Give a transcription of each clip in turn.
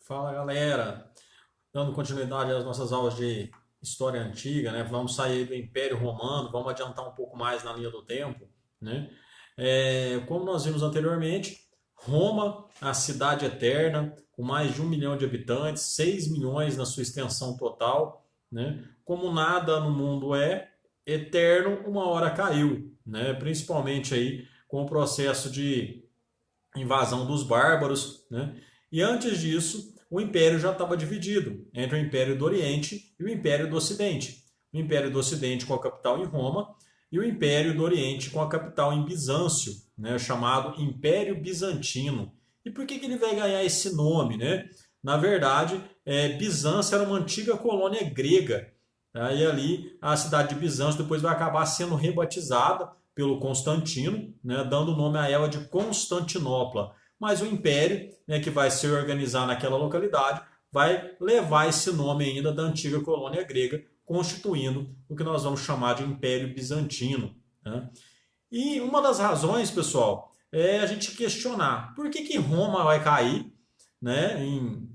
Fala galera, dando continuidade às nossas aulas de história antiga, né? Vamos sair do Império Romano, vamos adiantar um pouco mais na linha do tempo, né? Como nós vimos anteriormente, Roma, a cidade eterna, com mais de 1 milhão de habitantes, 6 milhões na sua extensão total, né? Como nada no mundo é eterno, uma hora caiu, né? Principalmente aí com o processo de invasão dos bárbaros, né? E antes disso, o império já estava dividido entre o Império do Oriente e o Império do Ocidente. O Império do Ocidente com a capital em Roma e o Império do Oriente com a capital em Bizâncio, né? Chamado Império Bizantino. E por que ele vai ganhar esse nome, né? Na verdade, Bizâncio era uma antiga colônia grega. Tá? E ali a cidade de Bizâncio depois vai acabar sendo rebatizada pelo Constantino, né, dando o nome a ela de Constantinopla. Mas o império, né, que vai se organizar naquela localidade, vai levar esse nome ainda da antiga colônia grega, constituindo o que nós vamos chamar de Império Bizantino. Né? E uma das razões, pessoal, é a gente questionar por que Roma vai cair, né, em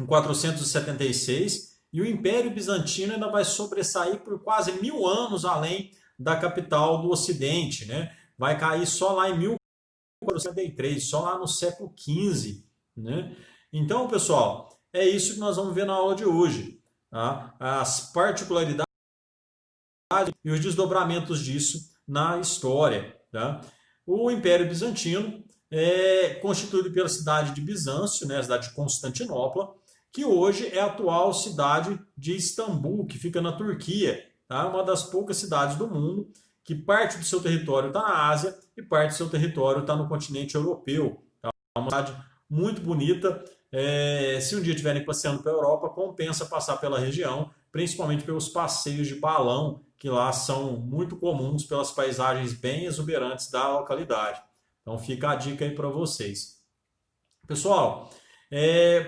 476 e o Império Bizantino ainda vai sobressair por quase 1000 anos além da capital do Ocidente, né? Vai cair só lá em 1483, só lá no século XV, né? Então, pessoal, é isso que nós vamos ver na aula de hoje, tá? As particularidades e os desdobramentos disso na história, tá? O Império Bizantino é constituído pela cidade de Bizâncio, né, a cidade de Constantinopla, que hoje é a atual cidade de Istambul, que fica na Turquia, tá? Uma das poucas cidades do mundo que parte do seu território está na Ásia e parte do seu território está no continente europeu. Tá? É uma cidade muito bonita. Se um dia estiverem passeando pela Europa, compensa passar pela região, principalmente pelos passeios de balão, que lá são muito comuns pelas paisagens bem exuberantes da localidade. Então fica a dica aí para vocês. Pessoal,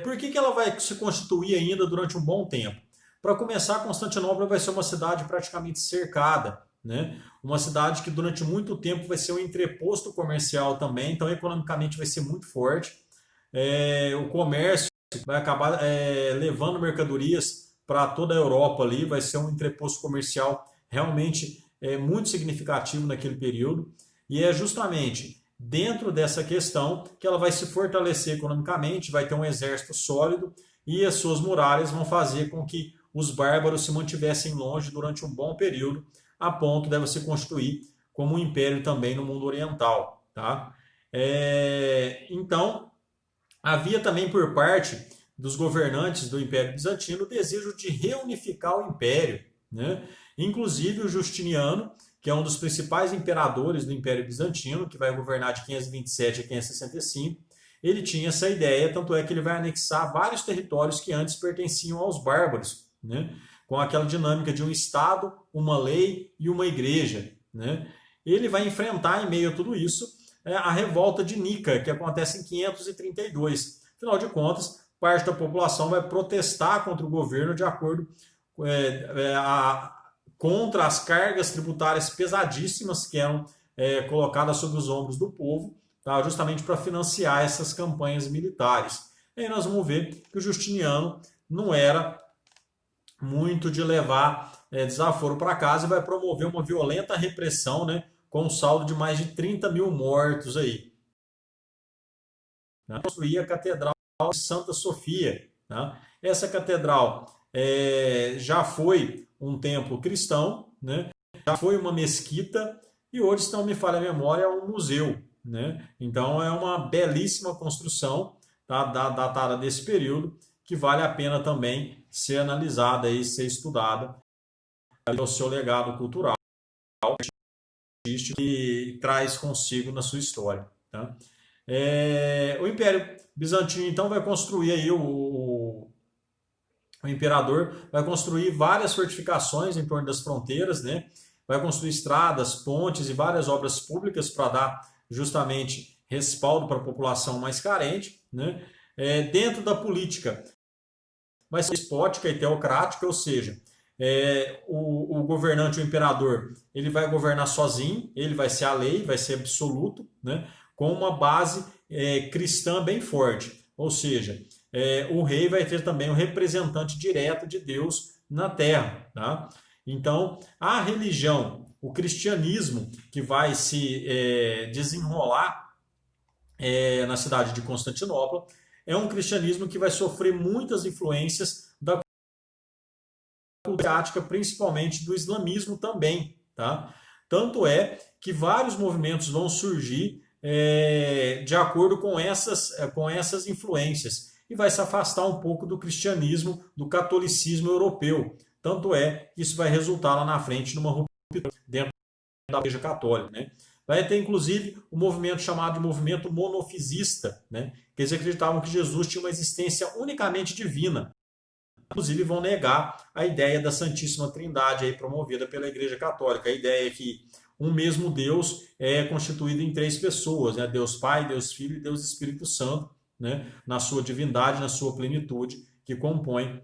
por que ela vai se constituir ainda durante um bom tempo? Para começar, Constantinopla vai ser uma cidade praticamente cercada, né? Uma cidade que durante muito tempo vai ser um entreposto comercial também, então economicamente vai ser muito forte. O comércio vai acabar levando mercadorias para toda a Europa ali, vai ser um entreposto comercial realmente muito significativo naquele período. E é justamente dentro dessa questão que ela vai se fortalecer economicamente, vai ter um exército sólido e as suas muralhas vão fazer com que os bárbaros se mantivessem longe durante um bom período, a ponto dela se constituir como um império também no mundo oriental. Tá? Então, havia também por parte dos governantes do Império Bizantino o desejo de reunificar o império. Né? Inclusive o Justiniano, que é um dos principais imperadores do Império Bizantino, que vai governar de 527 a 565, ele tinha essa ideia, tanto é que ele vai anexar vários territórios que antes pertenciam aos bárbaros, né? Com aquela dinâmica de um Estado, uma lei e uma igreja. Né? Ele vai enfrentar, em meio a tudo isso, a revolta de Nica, que acontece em 532. Afinal de contas, parte da população vai protestar contra o governo de acordo contra as cargas tributárias pesadíssimas que eram colocadas sobre os ombros do povo, tá? Justamente para financiar essas campanhas militares. E aí nós vamos ver que o Justiniano não era muito de levar desaforo para casa e vai promover uma violenta repressão, né, com um saldo de mais de 30 mil mortos aí. Né? Construir a Catedral de Santa Sofia. Tá? Essa catedral já foi um templo cristão, né? Já foi uma mesquita e hoje, se não me falha a memória, é um museu. Né? Então é uma belíssima construção, tá? Datada desse período, que vale a pena também ser analisada e ser estudada o seu legado cultural que traz consigo na sua história. Tá? O Império Bizantino, então, vai construir aí o imperador vai construir várias fortificações em torno das fronteiras, né? Vai construir estradas, pontes e várias obras públicas para dar justamente respaldo para a população mais carente. Né? Dentro da política, vai ser despótica e teocrática, ou seja, o governante, o imperador, ele vai governar sozinho, ele vai ser a lei, vai ser absoluto, né? Com uma base cristã bem forte. Ou seja, o rei vai ter também o representante direto de Deus na terra. Tá? Então, a religião, o cristianismo que vai se desenrolar na cidade de Constantinopla, é um cristianismo que vai sofrer muitas influências da cultura asiática, principalmente do islamismo também. Tá? Tanto é que vários movimentos vão surgir de acordo com essas influências e vai se afastar um pouco do cristianismo, do catolicismo europeu. Tanto é que isso vai resultar lá na frente numa ruptura dentro da Igreja Católica. Né? Vai ter, inclusive, um movimento chamado de movimento monofisista, né? Que eles acreditavam que Jesus tinha uma existência unicamente divina. Inclusive, vão negar a ideia da Santíssima Trindade aí, promovida pela Igreja Católica. A ideia é que um mesmo Deus é constituído em três pessoas, né? Deus Pai, Deus Filho e Deus Espírito Santo, né? Na sua divindade, na sua plenitude, que compõe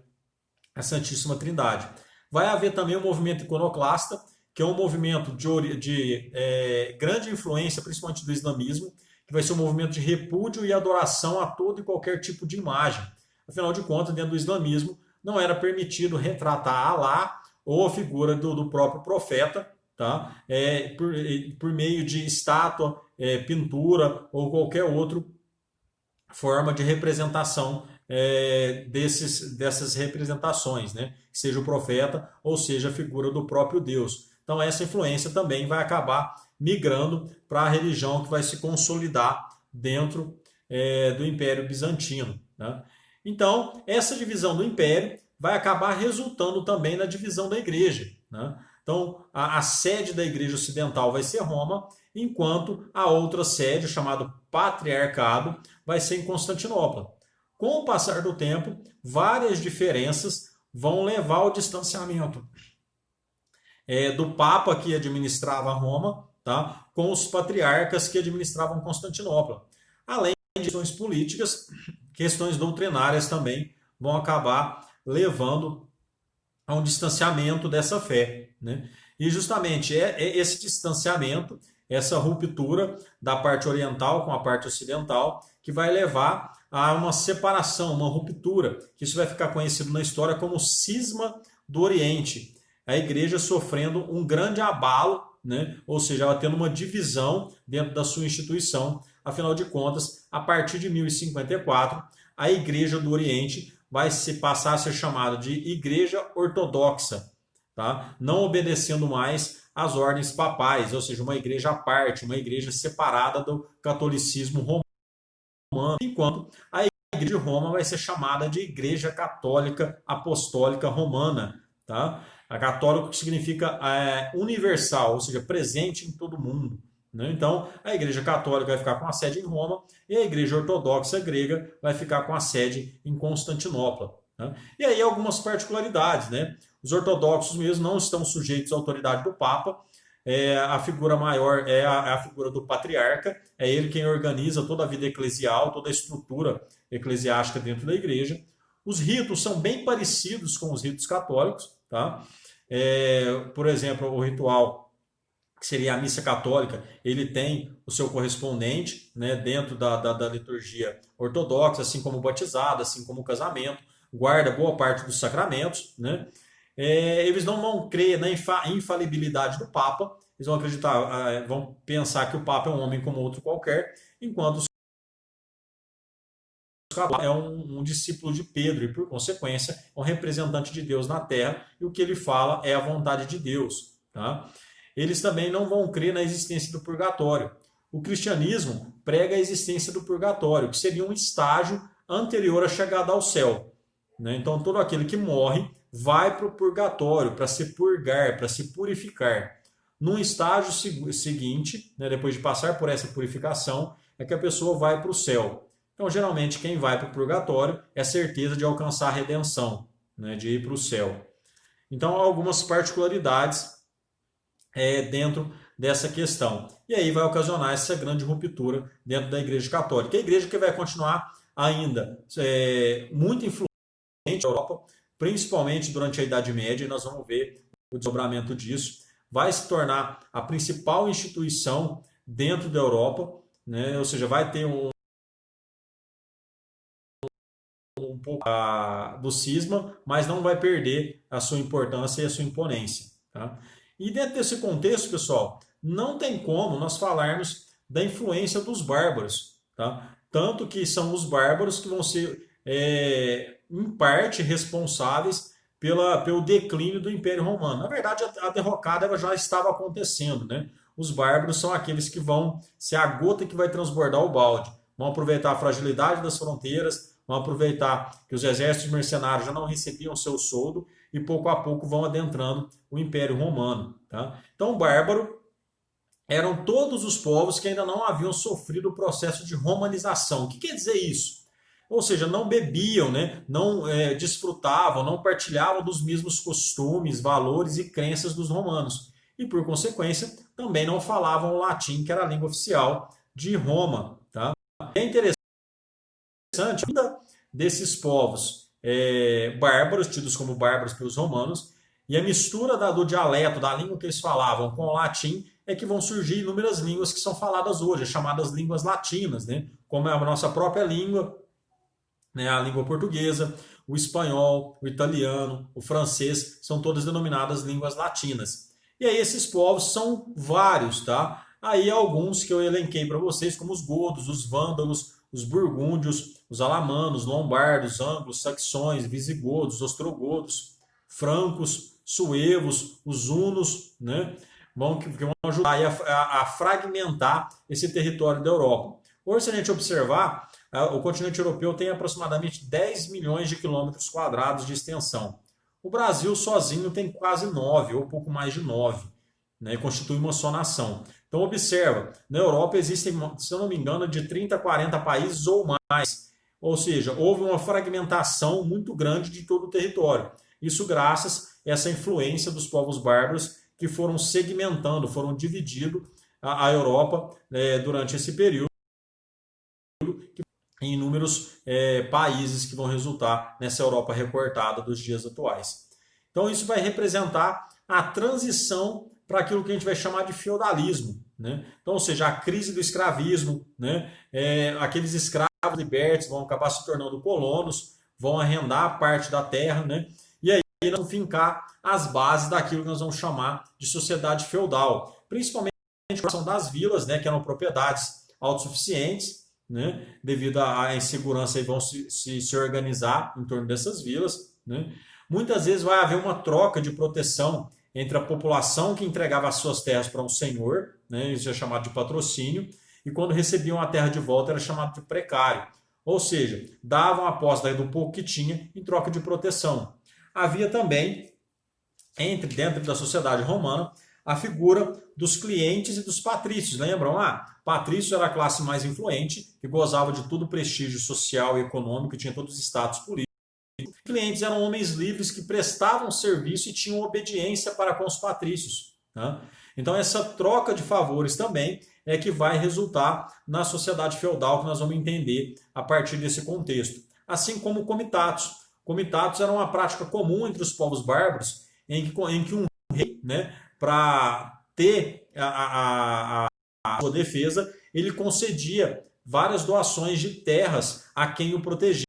a Santíssima Trindade. Vai haver também o movimento iconoclasta, que é um movimento de grande influência, principalmente do islamismo, que vai ser um movimento de repúdio e adoração a todo e qualquer tipo de imagem. Afinal de contas, dentro do islamismo, não era permitido retratar Alá ou a figura do próprio profeta, tá? Por meio de estátua, pintura ou qualquer outra forma de representação dessas representações, né? Seja o profeta ou seja a figura do próprio Deus. Então essa influência também vai acabar migrando para a religião que vai se consolidar dentro do Império Bizantino. Né? Então essa divisão do Império vai acabar resultando também na divisão da Igreja. Né? Então a sede da Igreja Ocidental vai ser Roma, enquanto a outra sede, chamada Patriarcado, vai ser em Constantinopla. Com o passar do tempo, várias diferenças vão levar ao distanciamento do Papa que administrava Roma, tá, com os patriarcas que administravam Constantinopla. Além de questões políticas, questões doutrinárias também vão acabar levando a um distanciamento dessa fé. Né? E justamente esse distanciamento, essa ruptura da parte oriental com a parte ocidental, que vai levar a uma separação, uma ruptura, que isso vai ficar conhecido na história como cisma do Oriente. A igreja sofrendo um grande abalo, né? Ou seja, ela tendo uma divisão dentro da sua instituição. Afinal de contas, a partir de 1054, a igreja do Oriente vai se passar a ser chamada de Igreja Ortodoxa, tá? Não obedecendo mais às ordens papais, ou seja, uma igreja à parte, uma igreja separada do catolicismo romano, enquanto a igreja de Roma vai ser chamada de Igreja Católica Apostólica Romana, tá? A católico que significa universal, ou seja, presente em todo mundo. Né? Então, a Igreja Católica vai ficar com a sede em Roma e a Igreja Ortodoxa Grega vai ficar com a sede em Constantinopla. Né? E aí algumas particularidades. Né? Os ortodoxos mesmo não estão sujeitos à autoridade do Papa. A figura maior é a figura do patriarca. É ele quem organiza toda a vida eclesial, toda a estrutura eclesiástica dentro da igreja. Os ritos são bem parecidos com os ritos católicos. Tá? Por exemplo, o ritual que seria a missa católica, ele tem o seu correspondente, né, dentro da liturgia ortodoxa, assim como o batizado, assim como o casamento, guarda boa parte dos sacramentos. Né? Eles não vão crer na infalibilidade do Papa, eles vão acreditar, vão pensar que o Papa é um homem como outro qualquer, enquanto os é um discípulo de Pedro e, por consequência, é um representante de Deus na Terra e o que ele fala é a vontade de Deus. Tá? Eles também não vão crer na existência do purgatório. O cristianismo prega a existência do purgatório, que seria um estágio anterior à chegada ao céu. Né? Então, todo aquele que morre vai para o purgatório, para se purgar, para se purificar. Num estágio seguinte, né, depois de passar por essa purificação, é que a pessoa vai para o céu. Então, geralmente, quem vai para o purgatório é certeza de alcançar a redenção, né, de ir para o céu. Então, há algumas particularidades dentro dessa questão. E aí vai ocasionar essa grande ruptura dentro da Igreja Católica. A Igreja que vai continuar ainda muito influente na Europa, principalmente durante a Idade Média, e nós vamos ver o desdobramento disso. Vai se tornar a principal instituição dentro da Europa, né? Ou seja, vai ter pouco do cisma, mas não vai perder a sua importância e a sua imponência. Tá? E dentro desse contexto, pessoal, não tem como nós falarmos da influência dos bárbaros. Tá? Tanto que são os bárbaros que vão ser, em parte, responsáveis pelo declínio do Império Romano. Na verdade, a derrocada já estava acontecendo, né? Os bárbaros são aqueles que vão ser a gota que vai transbordar o balde. Vão aproveitar a fragilidade das fronteiras, vão aproveitar que os exércitos mercenários já não recebiam seu soldo e pouco a pouco vão adentrando o Império Romano. Tá? Então, o bárbaro eram todos os povos que ainda não haviam sofrido o processo de romanização. O que quer dizer isso? Ou seja, não bebiam, né? Não desfrutavam, não partilhavam dos mesmos costumes, valores e crenças dos romanos. E, por consequência, também não falavam o latim, que era a língua oficial de Roma. Tá? É interessante, ainda desses povos bárbaros, tidos como bárbaros pelos romanos, e a mistura do dialeto, da língua que eles falavam com o latim, é que vão surgir inúmeras línguas que são faladas hoje, chamadas línguas latinas, né? Como é a nossa própria língua, né? A língua portuguesa, o espanhol, o italiano, o francês, são todas denominadas línguas latinas. E aí esses povos são vários, tá? Aí alguns que eu elenquei para vocês, como os godos, os vândalos, os burgúndios, os alamanos, lombardos, anglos, saxões, visigodos, ostrogodos, francos, suevos, os hunos, né? Que vão ajudar a fragmentar esse território da Europa. Hoje, se a gente observar, o continente europeu tem aproximadamente 10 milhões de quilômetros quadrados de extensão. O Brasil sozinho tem quase 9, ou pouco mais de 9, né, e constitui uma só nação. Então, observa, na Europa existem, se eu não me engano, de 30 a 40 países ou mais. Ou seja, houve uma fragmentação muito grande de todo o território. Isso graças a essa influência dos povos bárbaros que foram segmentando, foram dividindo a Europa durante esse período em inúmeros países que vão resultar nessa Europa recortada dos dias atuais. Então isso vai representar a transição para aquilo que a gente vai chamar de feudalismo. Né? Então, ou seja, a crise do escravismo, né? Aqueles escravos libertos vão acabar se tornando colonos, vão arrendar parte da terra, né? E aí nós vamos fincar as bases daquilo que nós vamos chamar de sociedade feudal, principalmente a questão das vilas, né? Que eram propriedades autossuficientes, né? Devido à insegurança, e vão se organizar em torno dessas vilas. Né? Muitas vezes vai haver uma troca de proteção entre a população que entregava as suas terras para um senhor, né? Isso é chamado de patrocínio, e quando recebiam a terra de volta era chamado de precário. Ou seja, davam a posse do pouco que tinha em troca de proteção. Havia também, dentro da sociedade romana, a figura dos clientes e dos patrícios. Lembram? Patrício era a classe mais influente, que gozava de todo o prestígio social e econômico, tinha todos os status políticos. Clientes eram homens livres que prestavam serviço e tinham obediência para com os patrícios. Tá? Então essa troca de favores também é que vai resultar na sociedade feudal, que nós vamos entender a partir desse contexto. Assim como comitatos. Comitatos eram uma prática comum entre os povos bárbaros, em que um rei, né, para ter a sua defesa, ele concedia várias doações de terras a quem o protegia.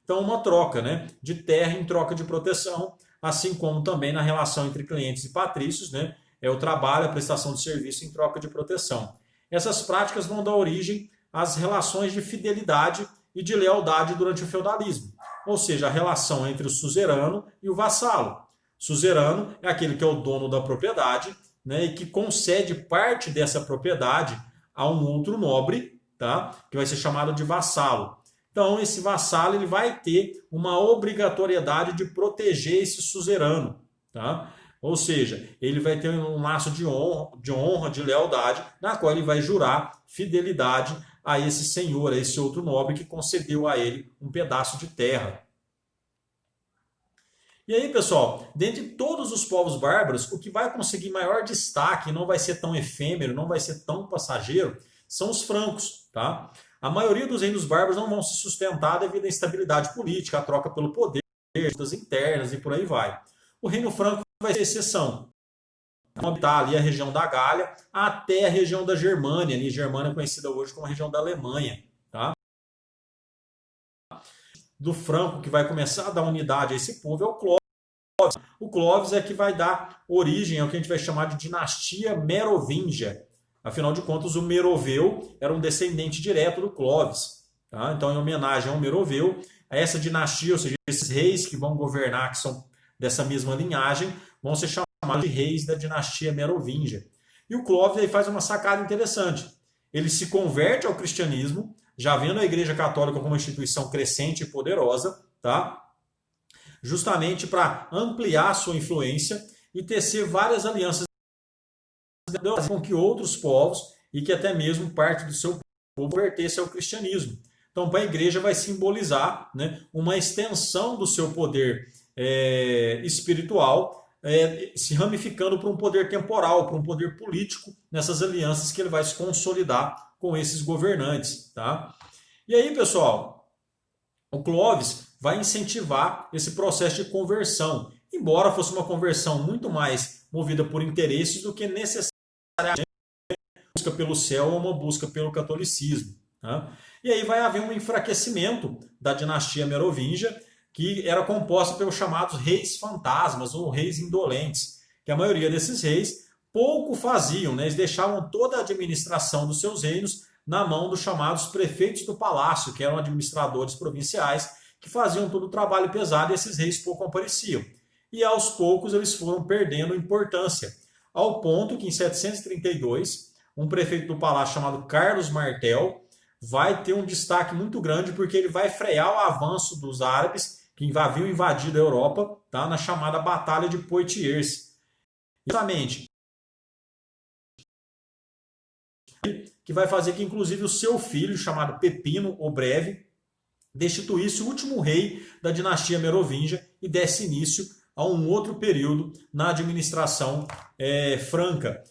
Então, uma troca, né, de terra em troca de proteção, assim como também na relação entre clientes e patrícios, né, o trabalho, a prestação de serviço em troca de proteção. Essas práticas vão dar origem às relações de fidelidade e de lealdade durante o feudalismo, ou seja, a relação entre o suzerano e o vassalo. Suzerano é aquele que é o dono da propriedade, né, e que concede parte dessa propriedade a um outro nobre, tá, que vai ser chamado de vassalo. Então, esse vassalo ele vai ter uma obrigatoriedade de proteger esse suzerano. Tá? Ou seja, ele vai ter um laço de honra, de lealdade, na qual ele vai jurar fidelidade a esse senhor, a esse outro nobre que concedeu a ele um pedaço de terra. E aí, pessoal, dentre todos os povos bárbaros, o que vai conseguir maior destaque, não vai ser tão efêmero, não vai ser tão passageiro, são os francos. Tá? A maioria dos reinos bárbaros não vão se sustentar devido à instabilidade política, a troca pelo poder, lutas internas e por aí vai. O reino franco vai ser exceção. Vão habitar ali a região da Gália até a região da Germânia, ali Germânia conhecida hoje como a região da Alemanha. Tá? do Franco que vai começar a dar unidade a esse povo é o Clóvis. O Clóvis é que vai dar origem ao que a gente vai chamar de dinastia merovingia. Afinal de contas, o Meroveu era um descendente direto do Clóvis. Tá? Então, em homenagem ao Meroveu, a essa dinastia, ou seja, esses reis que vão governar, que são dessa mesma linhagem, vão ser chamados de reis da dinastia merovingia. E o Clóvis aí faz uma sacada interessante. Ele se converte ao cristianismo, já vendo a Igreja Católica como uma instituição crescente e poderosa, tá? Justamente para ampliar sua influência e tecer várias alianças com que outros povos e que até mesmo parte do seu povo convertesse ao cristianismo. Então, para a igreja vai simbolizar, né, uma extensão do seu poder espiritual, se ramificando para um poder temporal, para um poder político, nessas alianças que ele vai se consolidar com esses governantes. Tá? E aí, pessoal, o Clóvis vai incentivar esse processo de conversão, embora fosse uma conversão muito mais movida por interesses do que necessariamente busca pelo céu ou uma busca pelo catolicismo. Tá? E aí vai haver um enfraquecimento da dinastia merovingia, que era composta pelos chamados reis fantasmas ou reis indolentes, que a maioria desses reis pouco faziam, né? Eles deixavam toda a administração dos seus reinos na mão dos chamados prefeitos do palácio, que eram administradores provinciais, que faziam todo o trabalho pesado e esses reis pouco apareciam. E aos poucos eles foram perdendo importância, ao ponto que em 732, um prefeito do palácio chamado Carlos Martel vai ter um destaque muito grande porque ele vai frear o avanço dos árabes que haviam invadido a Europa, tá, na chamada Batalha de Poitiers. Justamente, que vai fazer que inclusive o seu filho, chamado Pepino o Breve, destituísse o último rei da dinastia merovingia e desse início a um outro período na administração franca,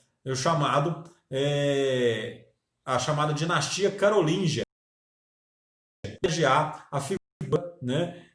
a chamada dinastia carolíngia, a figura, né,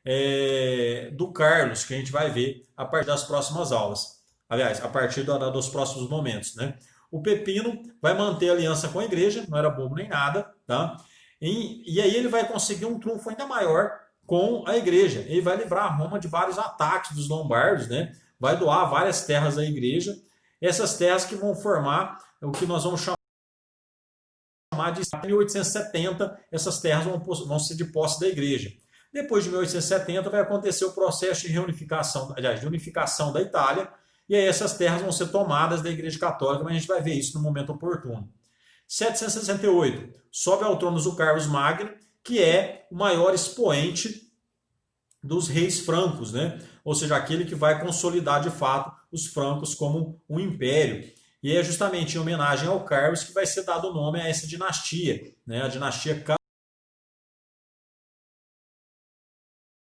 do Carlos, que a gente vai ver a partir das próximas aulas. Aliás, a partir dos próximos momentos. Né? O Pepino vai manter aliança com a igreja, não era bobo nem nada, tá? E aí ele vai conseguir um trunfo ainda maior com a igreja. Ele vai livrar Roma de vários ataques dos lombardos, né? Vai doar várias terras à igreja. Essas terras que vão formar o que nós vamos chamar de 1870, essas terras vão ser de posse da igreja. Depois de 1870 vai acontecer o processo de reunificação, aliás, de unificação da Itália, e aí essas terras vão ser tomadas da Igreja Católica, mas a gente vai ver isso no momento oportuno. 768, sobe ao trono o Carlos Magno, que é o maior expoente dos reis francos, né? Ou seja, aquele que vai consolidar de fato os francos como um império. E é justamente em homenagem ao Carlos que vai ser dado o nome a essa dinastia, né? A dinastia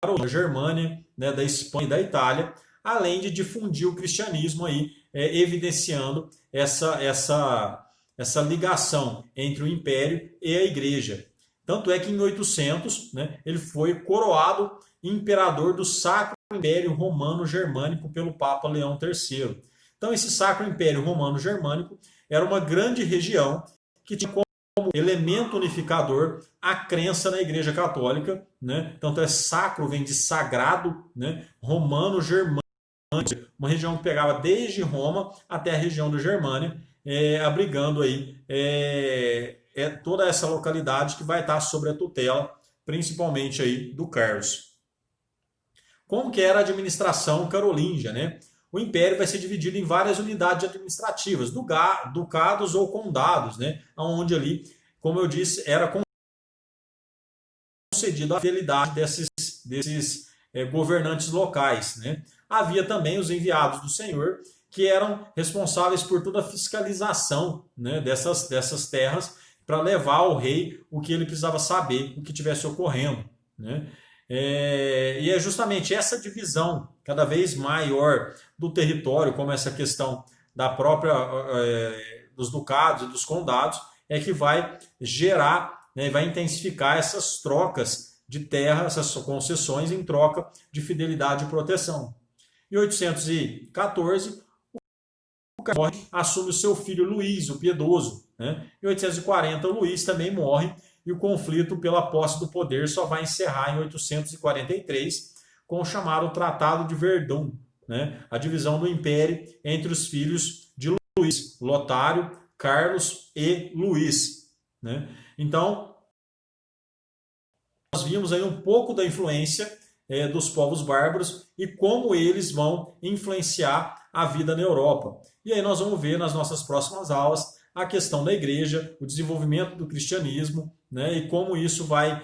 da Germânia, né? Da Espanha e da Itália, além de difundir o cristianismo aí, evidenciando essa ligação entre o império e a igreja. Tanto é que em 800, né, ele foi coroado imperador do Sacro Império Romano Germânico pelo Papa Leão III. Então esse Sacro Império Romano Germânico era uma grande região que tinha como elemento unificador a crença na Igreja Católica, né? Tanto é sacro, vem de sagrado, né? Romano Germânico, uma região que pegava desde Roma até a região da Germânia, abrigando aí toda essa localidade que vai estar sob a tutela, principalmente aí do Carlos. Como que era a administração carolíngia, né? O império vai ser dividido em várias unidades administrativas, ducados ou condados, né? Onde ali, como eu disse, era concedida a fidelidade desses governantes locais, né? Havia também os enviados do Senhor, que eram responsáveis por toda a fiscalização, né, dessas terras, para levar ao rei o que ele precisava saber, o que estivesse ocorrendo. Né? E é justamente essa divisão cada vez maior do território, como essa questão da própria dos ducados e dos condados, é que vai gerar, né, vai intensificar essas trocas de terra, essas concessões em troca de fidelidade e proteção. Em 814, o Carlos morre, assume o seu filho Luís, o Piedoso. Né? Em 840, o Luís também morre e o conflito pela posse do poder só vai encerrar em 843 com o chamado Tratado de Verdun, né? A divisão do império entre os filhos de Luís, Lotário, Carlos e Luís, né? Então, nós vimos aí um pouco da influência dos povos bárbaros e como eles vão influenciar a vida na Europa. E aí nós vamos ver nas nossas próximas aulas a questão da igreja, o desenvolvimento do cristianismo, né, e como isso vai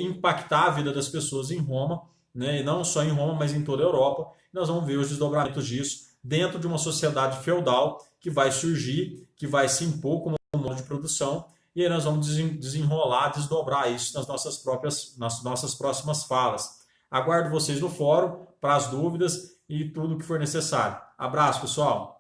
impactar a vida das pessoas em Roma, né, e não só em Roma, mas em toda a Europa. Nós vamos ver os desdobramentos disso dentro de uma sociedade feudal que vai surgir, que vai se impor como um modo de produção, e aí nós vamos desenrolar, desdobrar isso nas nossas próximas falas. Aguardo vocês no fórum para as dúvidas e tudo o que for necessário. Abraço, pessoal!